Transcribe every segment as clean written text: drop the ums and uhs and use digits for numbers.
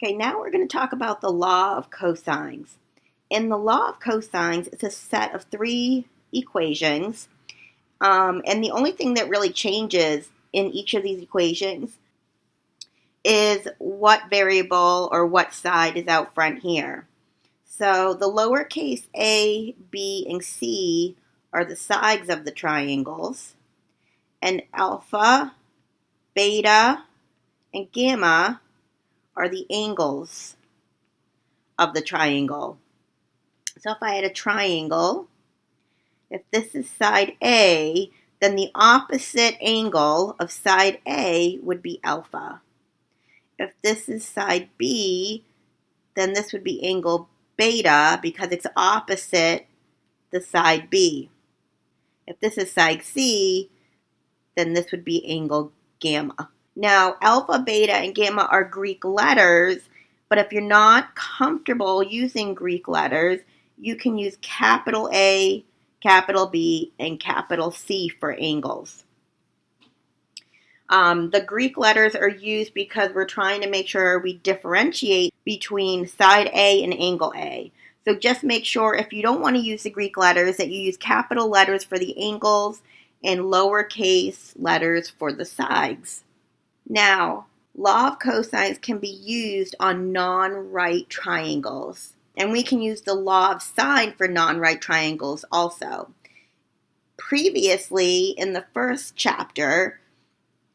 Okay, now we're going to talk about the law of cosines. In the law of cosines, it's a set of three equations, and the only thing that really changes in each of these equations is what variable or what side is out front here. So the lowercase a, b, and c are the sides of the triangles, and alpha, beta, and gamma are the angles of the triangle. So if I had a triangle, if this is side A, then the opposite angle of side A would be alpha. If this is side B, then this would be angle beta because it's opposite the side B. If this is side C, then this would be angle gamma. Now, alpha, beta, and gamma are Greek letters, but if you're not comfortable using Greek letters, you can use capital A, capital B, and capital C for angles. The Greek letters are used because we're trying to make sure we differentiate between side A and angle A. So just make sure if you don't want to use the Greek letters that you use capital letters for the angles and lowercase letters for the sides. Now, law of cosines can be used on non-right triangles. And we can use the law of sine for non-right triangles also. Previously, in the first chapter,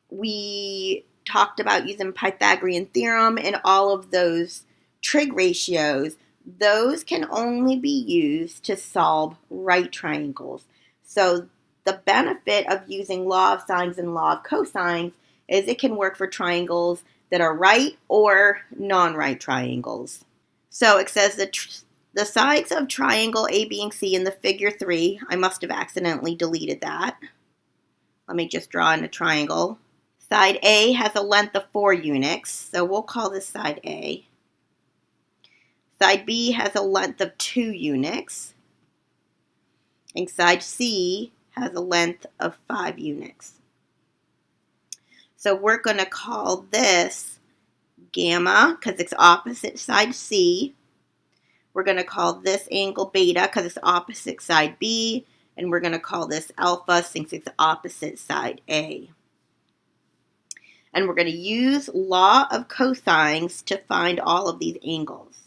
we talked about using Pythagorean theorem and all of those trig ratios. Those can only be used to solve right triangles. So the benefit of using law of sines and law of cosines is it can work for triangles that are right or non-right triangles. So it says that the sides of triangle A, B, and C in the figure 3, I must have accidentally deleted that. Let me just draw in a triangle. Side A has a length of 4 units, so we'll call this side A. Side B has a length of 2 units, and side C has a length of 5 units. So we're going to call this gamma because it's opposite side C. We're going to call this angle beta because it's opposite side B. And we're going to call this alpha since it's opposite side A. And we're going to use law of cosines to find all of these angles.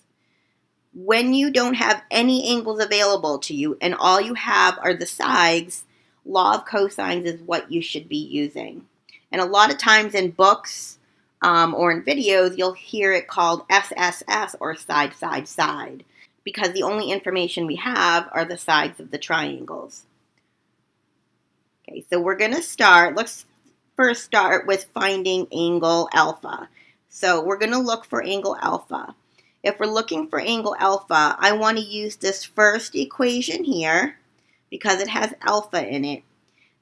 When you don't have any angles available to you and all you have are the sides, law of cosines is what you should be using. And a lot of times in books or in videos, you'll hear it called SSS or side, side, side, because the only information we have are the sides of the triangles. Okay, so we're going to start. Let's first start with finding angle alpha. So we're going to look for angle alpha. If we're looking for angle alpha, I want to use this first equation here because it has alpha in it.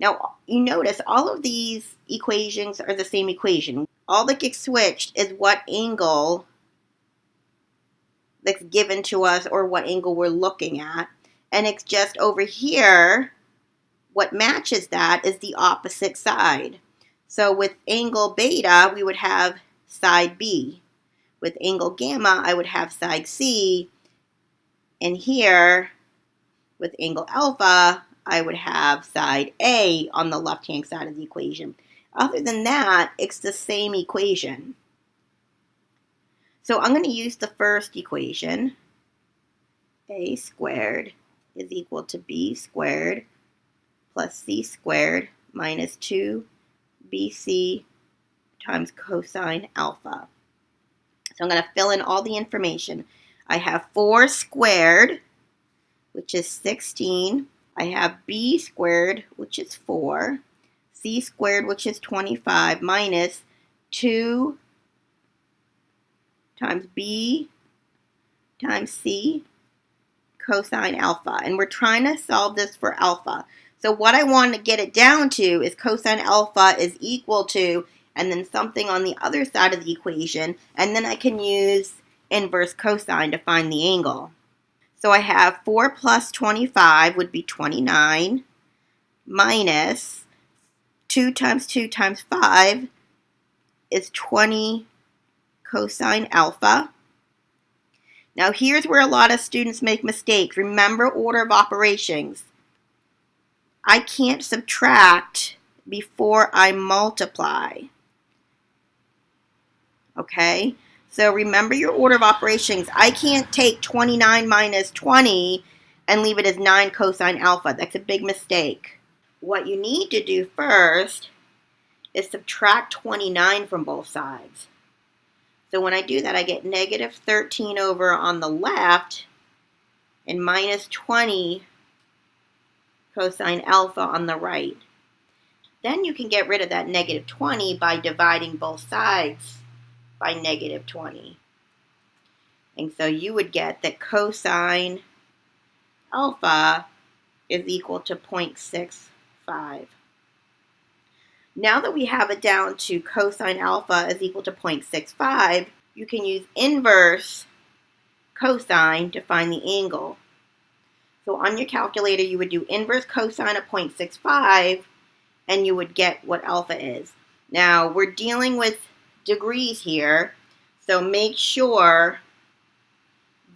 Now, you notice all of these equations are the same equation. All that gets switched is what angle that's given to us or what angle we're looking at. And it's just over here, what matches that is the opposite side. So with angle beta, we would have side B. With angle gamma, I would have side C. And here, with angle alpha, I would have side A on the left-hand side of the equation. Other than that, it's the same equation. So I'm going to use the first equation. A squared is equal to B squared plus C squared minus 2BC times cosine alpha. So I'm going to fill in all the information. I have 4 squared, which is 16. I have B squared, which is 4. C squared, which is 25, minus 2 times B times C cosine alpha. And we're trying to solve this for alpha. So what I want to get it down to is cosine alpha is equal to, and then something on the other side of the equation, and then I can use inverse cosine to find the angle. So I have 4 plus 25 would be 29, minus 2 times 2 times 5 is 20 cosine alpha. Now here's where a lot of students make mistakes. Remember order of operations. I can't subtract before I multiply. Okay? So remember your order of operations. I can't take 29 minus 20 and leave it as 9 cosine alpha. That's a big mistake. What you need to do first is subtract 29 from both sides. So when I do that, I get negative 13 over on the left and minus 20 cosine alpha on the right. Then you can get rid of that negative 20 by dividing both sides by negative 20. And so you would get that cosine alpha is equal to 0.65. Now that we have it down to cosine alpha is equal to 0.65, you can use inverse cosine to find the angle. So on your calculator, you would do inverse cosine of 0.65, and you would get what alpha is. Now, we're dealing with degrees here, so make sure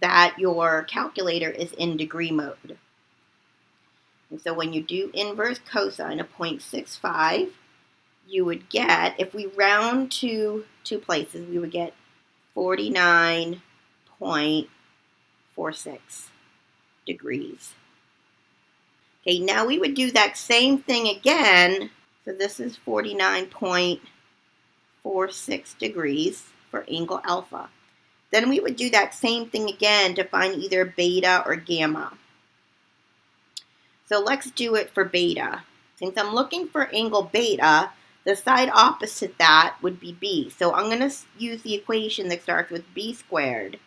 that your calculator is in degree mode. And so when you do inverse cosine of 0.65, you would get, if we round to 2 places, we would get 49.46 degrees. Okay, now we would do that same thing again. So this is 49.46 degrees for angle alpha. Then we would do that same thing again to find either beta or gamma. So let's do it for beta. Since I'm looking for angle beta, the side opposite that would be b. So I'm going to use the equation that starts with b squared.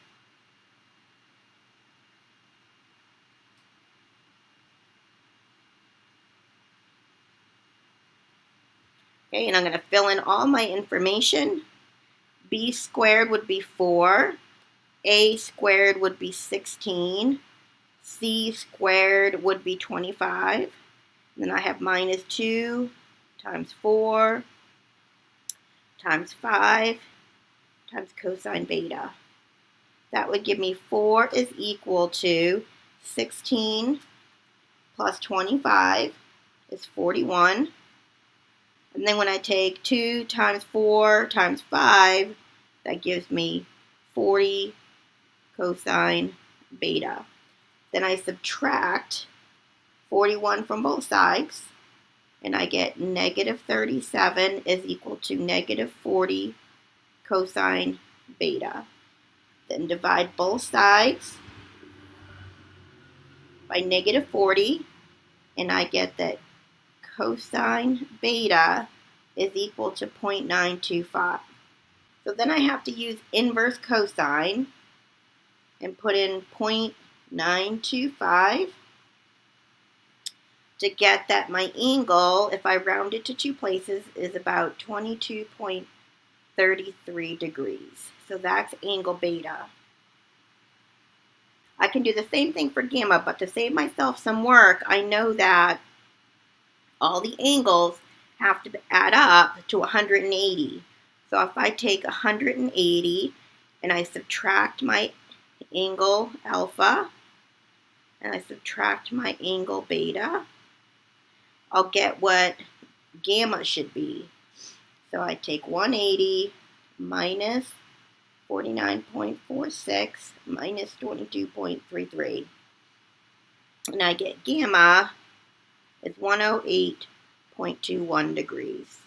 Okay, and I'm going to fill in all my information. B squared would be 4. A squared would be 16. C squared would be 25. And then I have minus 2 times 4 times 5 times cosine beta. That would give me 4 is equal to 16 plus 25 is 41. And then when I take 2 times 4 times 5, that gives me 40 cosine beta. Then I subtract 41 from both sides, and I get negative 37 is equal to negative 40 cosine beta. Then divide both sides by negative 40, and I get that cosine beta is equal to 0.925. So then I have to use inverse cosine and put in 0.925 to get that my angle, if I round it to 2 places, is about 22.33 degrees. So that's angle beta. I can do the same thing for gamma, but to save myself some work, I know that all the angles have to add up to 180. So if I take 180 and I subtract my angle alpha and I subtract my angle beta, I'll get what gamma should be. So I take 180 minus 49.46 minus 22.33. And I get gamma is 108.21 degrees.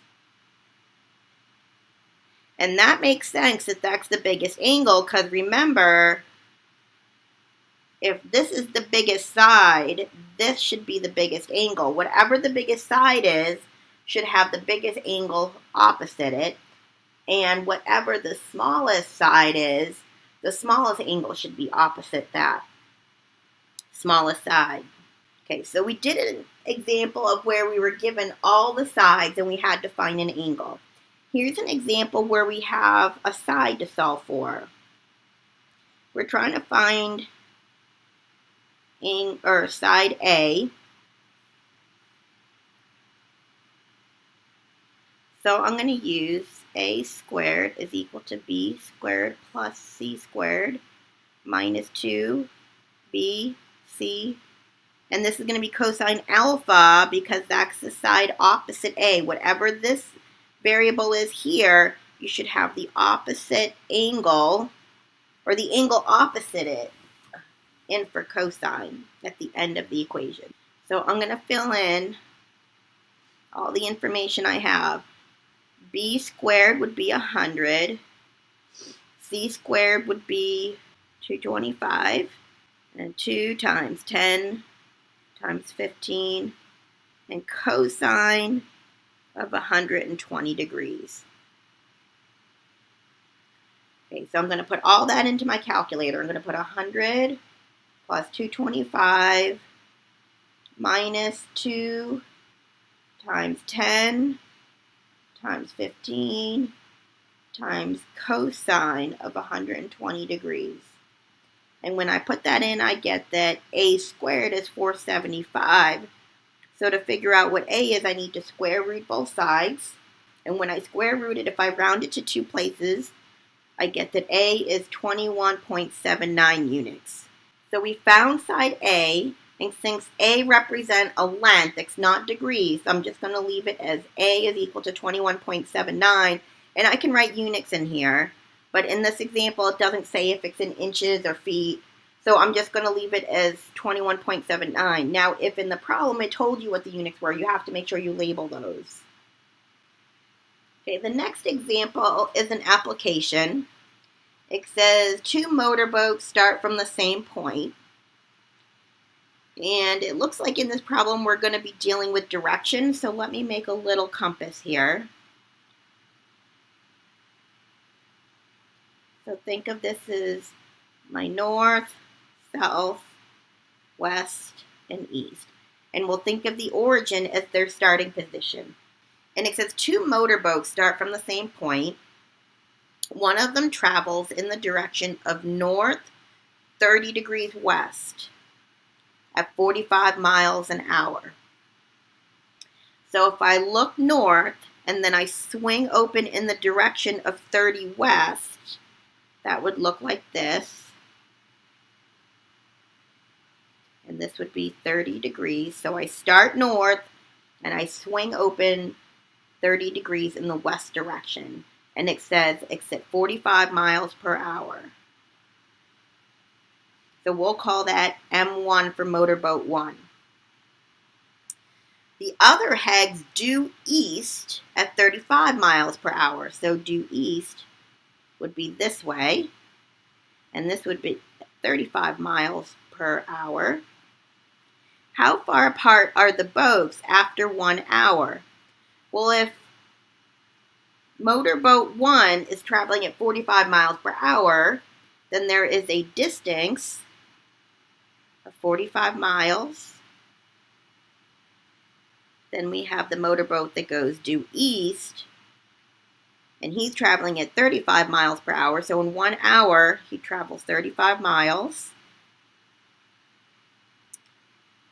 And that makes sense that that's the biggest angle, because remember, if this is the biggest side, this should be the biggest angle. Whatever the biggest side is should have the biggest angle opposite it. And whatever the smallest side is, the smallest angle should be opposite that smallest side. Okay, so we did an example of where we were given all the sides and we had to find an angle. Here's an example where we have a side to solve for. We're trying to find side A. So I'm going to use a squared is equal to b squared plus c squared minus 2b c. And this is going to be cosine alpha because that's the side opposite a. Whatever this variable is here, you should have the opposite angle, or the angle opposite it, in for cosine at the end of the equation. So I'm going to fill in all the information I have. B squared would be 100. C squared would be 225. And 2 times 10 times 15. And cosine of 120 degrees. Okay, so I'm going to put all that into my calculator. I'm going to put 100 plus 225 minus 2 times 10 times 15 times cosine of 120 degrees. And when I put that in, I get that a squared is 475. So to figure out what a is, I need to square root both sides. And when I square root it, if I round it to 2 places, I get that a is 21.79 units. So we found side a, and since a represents a length, it's not degrees, so I'm just going to leave it as a is equal to 21.79, and I can write units in here, but in this example it doesn't say if it's in inches or feet, so I'm just going to leave it as 21.79. Now if in the problem it told you what the units were, you have to make sure you label those. Okay, the next example is an application. It says 2 motorboats start from the same point. And it looks like in this problem we're going to be dealing with direction. So let me make a little compass here. So think of this as my north, south, west, and east. And we'll think of the origin as their starting position. And it says 2 motorboats start from the same point. One of them travels in the direction of north 30 degrees west at 45 miles an hour. So if I look north and then I swing open in the direction of 30 west, that would look like this. And this would be 30 degrees. So I start north and I swing open 30 degrees in the west direction. And it says it's at 45 miles per hour. So we'll call that M1 for motorboat 1. The other heads due east at 35 miles per hour. So due east would be this way. And this would be 35 miles per hour. How far apart are the boats after 1 hour? Well, if motorboat 1 is traveling at 45 miles per hour, then there is a distance of 45 miles. Then we have the motorboat that goes due east, and he's traveling at 35 miles per hour. So in 1 hour, he travels 35 miles.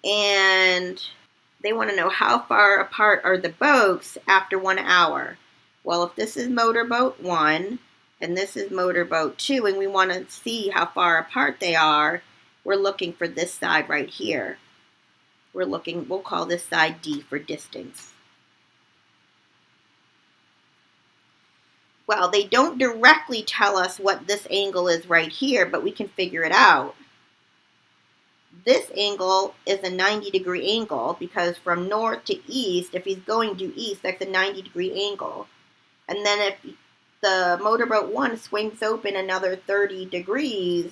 And they want to know how far apart are the boats after 1 hour. Well, if this is motorboat 1 and this is motorboat 2, and we want to see how far apart they are, we're looking for this side right here. We'll call this side D for distance. Well, they don't directly tell us what this angle is right here, but we can figure it out. This angle is a 90-degree angle because from north to east, if he's going due east, that's a 90-degree angle. And then if the motorboat 1 swings open another 30 degrees,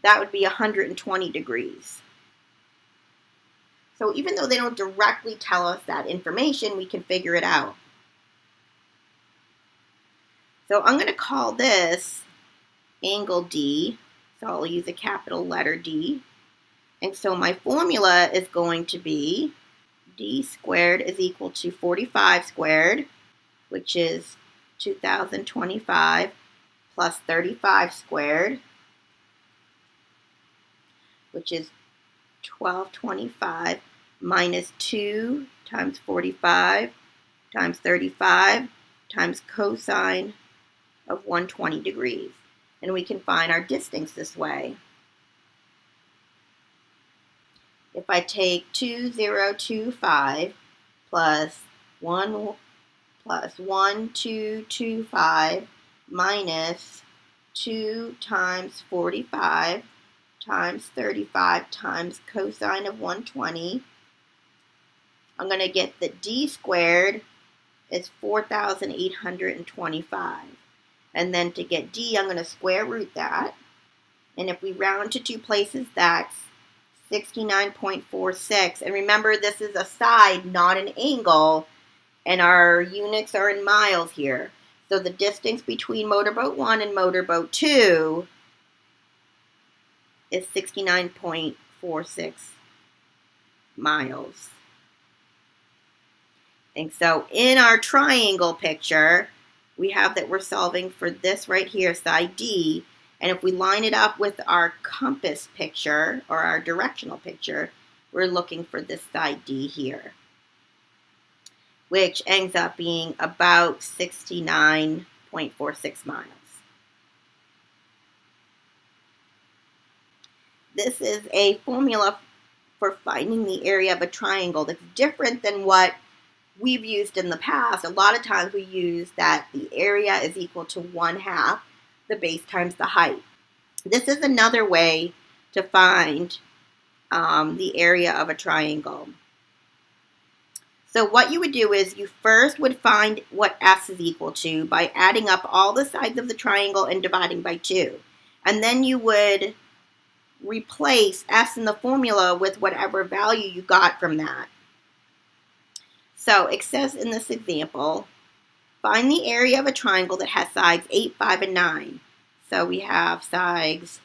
that would be 120 degrees. So even though they don't directly tell us that information, we can figure it out. So I'm going to call this angle D. So I'll use a capital letter D. And so my formula is going to be D squared is equal to 45 squared, which is 2025, plus 35 squared, which is 1225, minus 2 times 45 times 35 times cosine of 120 degrees. And we can find our distance this way. If I take 2025 plus 1225 minus 2 times 45 times 35 times cosine of 120, I'm going to get that d squared is 4,825. And then to get d, I'm going to square root that. And if we round to two places, that's 69.46. And remember, this is a side, not an angle. And our units are in miles here. So the distance between motorboat 1 and motorboat 2 is 69.46 miles. And so in our triangle picture, we have that we're solving for this right here, side D. And if we line it up with our compass picture or our directional picture, we're looking for this side D here, which ends up being about 69.46 miles. This is a formula for finding the area of a triangle that's different than what we've used in the past. A lot of times we use that the area is equal to 1/2 the base times the height. This is another way to find the area of a triangle. So what you would do is you first would find what S is equal to by adding up all the sides of the triangle and dividing by 2. And then you would replace S in the formula with whatever value you got from that. So it says in this example, find the area of a triangle that has sides 8, 5, and 9. So we have sides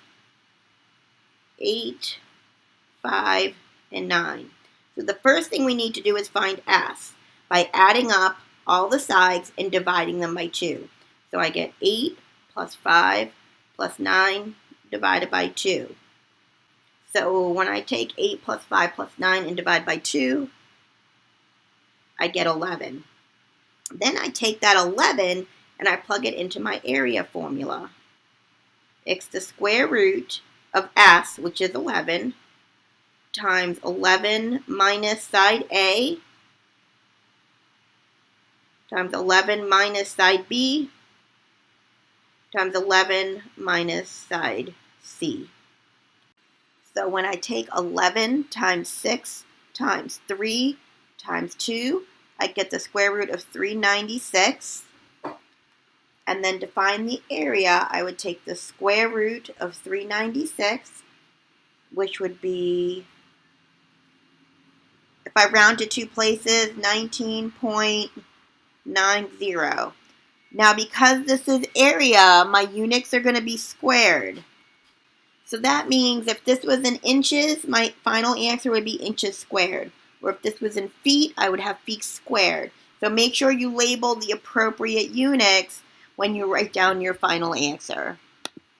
8, 5, and 9. So the first thing we need to do is find S by adding up all the sides and dividing them by 2. So I get 8 plus 5 plus 9 divided by 2. So when I take 8 plus 5 plus 9 and divide by 2, I get 11. Then I take that 11 and I plug it into my area formula. It's the square root of S, which is 11, times 11 minus side A, times 11 minus side B, times 11 minus side C. So when I take 11 times 6 times 3 times 2, I get the square root of 396. And then to find the area, I would take the square root of 396, which would be, if I round to two places, 19.90. Now because this is area, my units are going to be squared. So that means if this was in inches, my final answer would be inches squared. Or if this was in feet, I would have feet squared. So make sure you label the appropriate units when you write down your final answer.